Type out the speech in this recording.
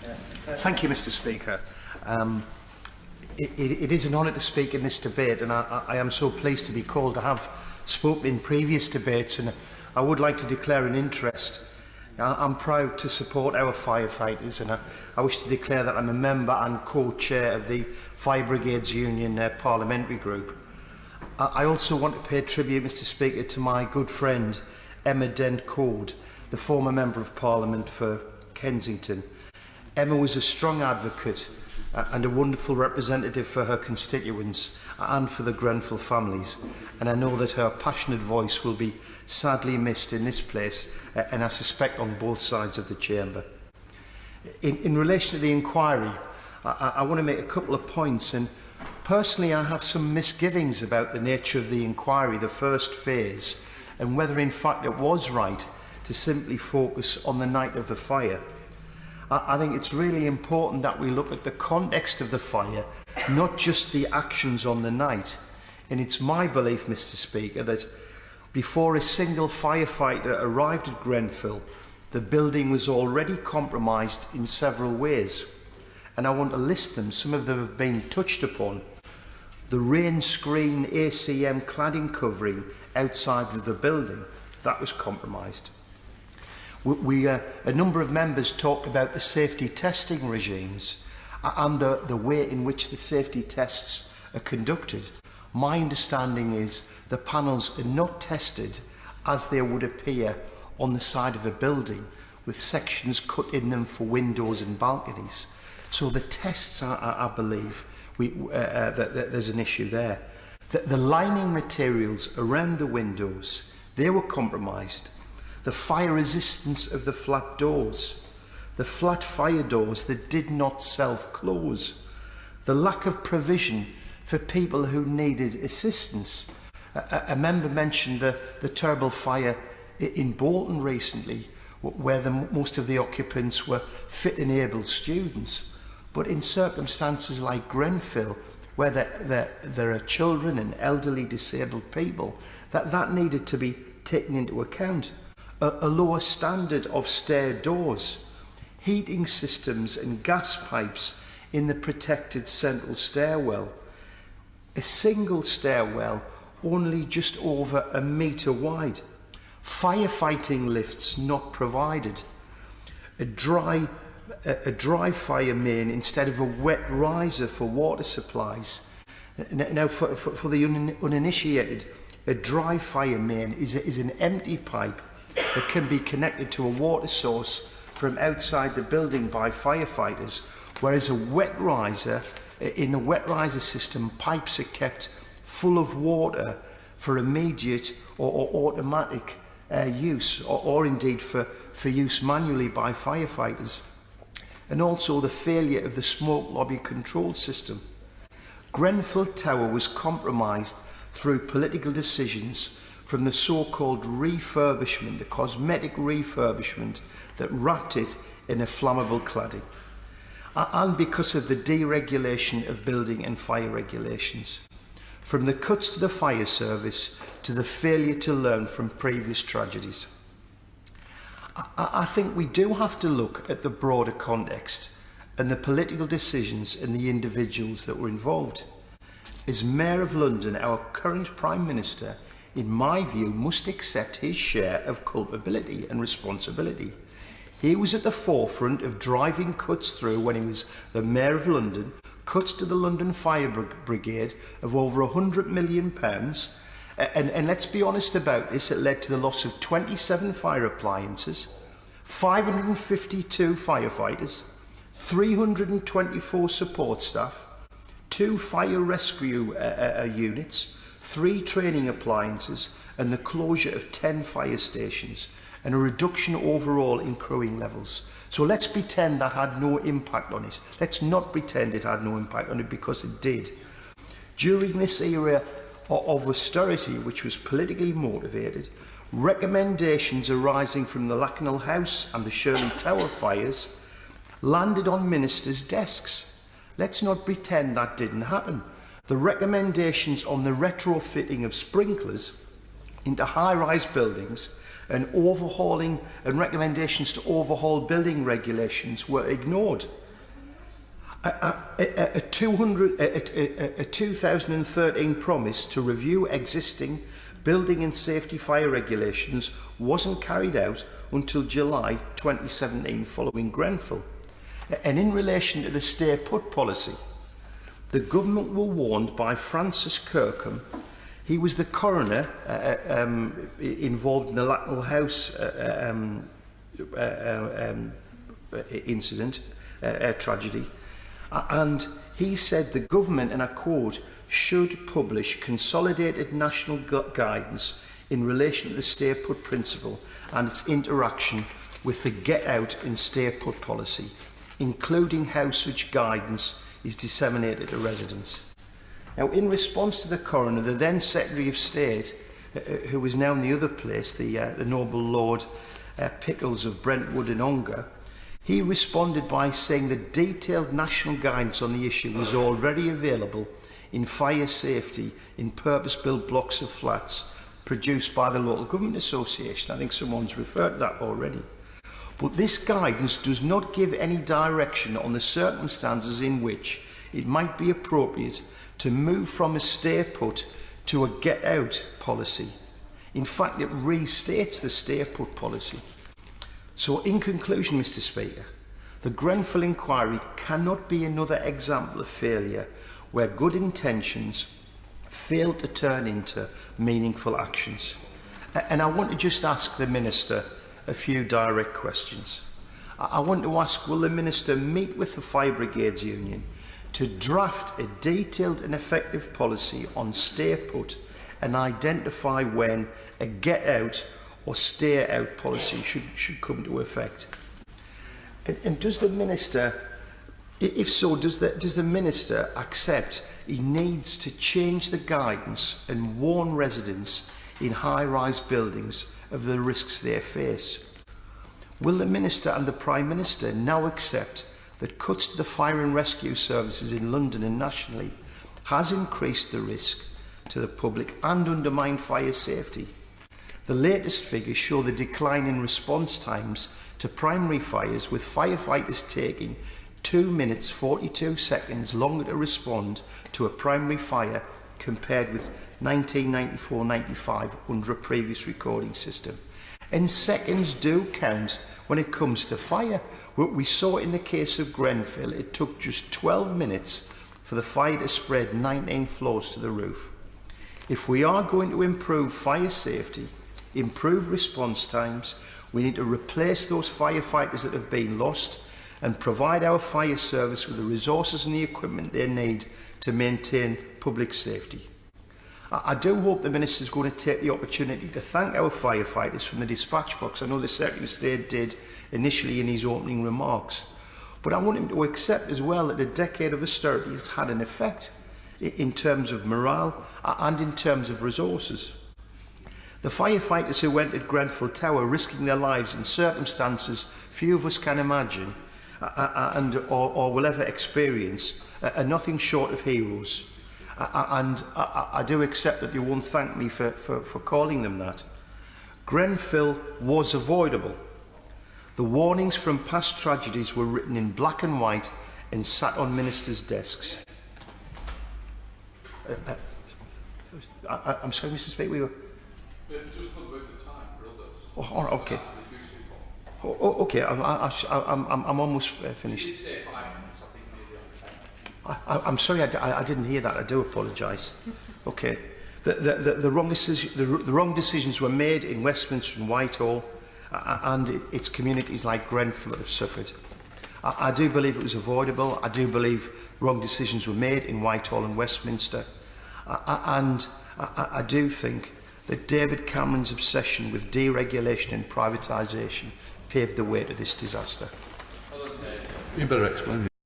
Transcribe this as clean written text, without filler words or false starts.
Thank you, Mr. Speaker. It is an honour to speak in this debate, and I am so pleased to be called. I have spoken in previous debates, and I would like to declare an interest. I'm proud to support our firefighters, and I wish to declare that I'm a member and co-chair of the Fire Brigades Union Parliamentary Group. I also want to pay tribute, Mr. Speaker, to my good friend Emma Dent-Coad, the former Member of Parliament for Kensington. Emma was a strong advocate and a wonderful representative for her constituents and for the Grenfell families, and I know that her passionate voice will be sadly missed in this place, and I suspect on both sides of the chamber. In relation to the inquiry, I want to make a couple of points, and personally I have some misgivings about the nature of the inquiry, the first phase, and whether in fact it was right to simply focus on the night of the fire. I think it's really important that we look at the context of the fire, not just the actions on the night. And it's my belief, Mr. Speaker, that before a single firefighter arrived at Grenfell, the building was already compromised in several ways. And I want to list them. Some of them have been touched upon. The rain screen ACM cladding covering outside of the building, that was compromised. A number of members talked about the safety testing regimes and the way in which the safety tests are conducted. My understanding is the panels are not tested as they would appear on the side of a building, with sections cut in them for windows and balconies. So the tests, I believe, that there's an issue there. The lining materials around the windows, they were compromised. The fire resistance of the flat doors, the flat fire doors that did not self-close, the lack of provision for people who needed assistance. A member mentioned the terrible fire in Bolton recently, where most of the occupants were fit and able students. But in circumstances like Grenfell, where there are children and elderly disabled people, that needed to be taken into account. A lower standard of stair doors, heating systems and gas pipes in the protected central stairwell, a single stairwell only just over a metre wide, firefighting lifts not provided, a dry fire main instead of a wet riser for water supplies. Now, for the uninitiated, a dry fire main is an empty pipe that can be connected to a water source from outside the building by firefighters, whereas a wet riser, in the wet riser system, pipes are kept full of water for immediate or automatic use, or indeed for use manually by firefighters. And also the failure of the smoke lobby control system. Grenfell Tower was compromised through political decisions from the so-called refurbishment, the cosmetic refurbishment that wrapped it in a flammable cladding, and because of the deregulation of building and fire regulations, from the cuts to the fire service to the failure to learn from previous tragedies. I think we do have to look at the broader context and the political decisions and the individuals that were involved. As Mayor of London, our current Prime Minister, in my view, must accept his share of culpability and responsibility. He was at the forefront of driving cuts through when he was the Mayor of London, cuts to the London Fire Brigade of over £100 million. And let's be honest about this, it led to the loss of 27 fire appliances, 552 firefighters, 324 support staff, 2 fire rescue units, 3 training appliances, and the closure of 10 fire stations, and a reduction overall in crewing levels. So let's pretend that had no impact on it. Let's not pretend it had no impact on it, because it did. During this era of austerity, which was politically motivated, recommendations arising from the Lakenhall House and the Shirley Tower fires landed on ministers' desks. Let's not pretend that didn't happen. The recommendations on the retrofitting of sprinklers into high-rise buildings and overhauling and recommendations to overhaul building regulations were ignored. A 2013 promise to review existing building and safety fire regulations wasn't carried out until July 2017 following Grenfell. And in relation to the stay put policy, the government were warned by Francis Kirkham. He was the coroner involved in the Lacknell House incident, tragedy. And he said the government, and I quote, should publish consolidated national guidance in relation to the stay put principle and its interaction with the get out and stay put policy, including how such guidance is disseminated to residents. Now, in response to the coroner, the then Secretary of State, who was now in the other place, the noble Lord Pickles of Brentwood and Ongar, he responded by saying the detailed national guidance on the issue was already available in fire safety in purpose-built blocks of flats produced by the Local Government Association. I think someone's referred to that already. But this guidance does not give any direction on the circumstances in which it might be appropriate to move from a stay-put to a get-out policy. In fact, it restates the stay-put policy. So, in conclusion, Mr. Speaker, the Grenfell inquiry cannot be another example of failure where good intentions fail to turn into meaningful actions. And I want to just ask the Minister a few direct questions. I want to ask, will the Minister meet with the Fire Brigades Union to draft a detailed and effective policy on stay put and identify when a get out or stay out policy should come to effect? And does the Minister, if so, does the Minister accept he needs to change the guidance and warn residents in high-rise buildings of the risks they face? Will the Minister and the Prime Minister now accept that cuts to the fire and rescue services in London and nationally has increased the risk to the public and undermined fire safety? The latest figures show the decline in response times to primary fires, with firefighters taking 2 minutes 42 seconds longer to respond to a primary fire compared with 1994-95 under a previous recording system. And seconds do count when it comes to fire. What we saw in the case of Grenfell, it took just 12 minutes for the fire to spread 19 floors to the roof. If we are going to improve fire safety, improve response times, we need to replace those firefighters that have been lost and provide our fire service with the resources and the equipment they need to maintain public safety. I do hope the Minister is going to take the opportunity to thank our firefighters from the dispatch box. I know the Secretary of State did initially in his opening remarks. But I want him to accept as well that a decade of austerity has had an effect in terms of morale and in terms of resources. The firefighters who went at Grenfell Tower risking their lives in circumstances few of us can imagine or will ever experience are nothing short of heroes. And I do accept that you won't thank me for calling them that. Grenfell was avoidable. The warnings from past tragedies were written in black and white and sat on ministers' desks. I'm sorry, Mr. Speaker, we were... Just put about the time for others. Oh, okay. Okay, I'm almost finished. You did say 5 minutes, I think maybe on 10. I'm sorry, I didn't hear that. I do apologise. Okay. The wrong decisions were made in Westminster and Whitehall, and it's communities like Grenfell that have suffered. I do believe it was avoidable. I do believe wrong decisions were made in Whitehall and Westminster. And I do think that David Cameron's obsession with deregulation and privatisation paved the way to this disaster. You better explain.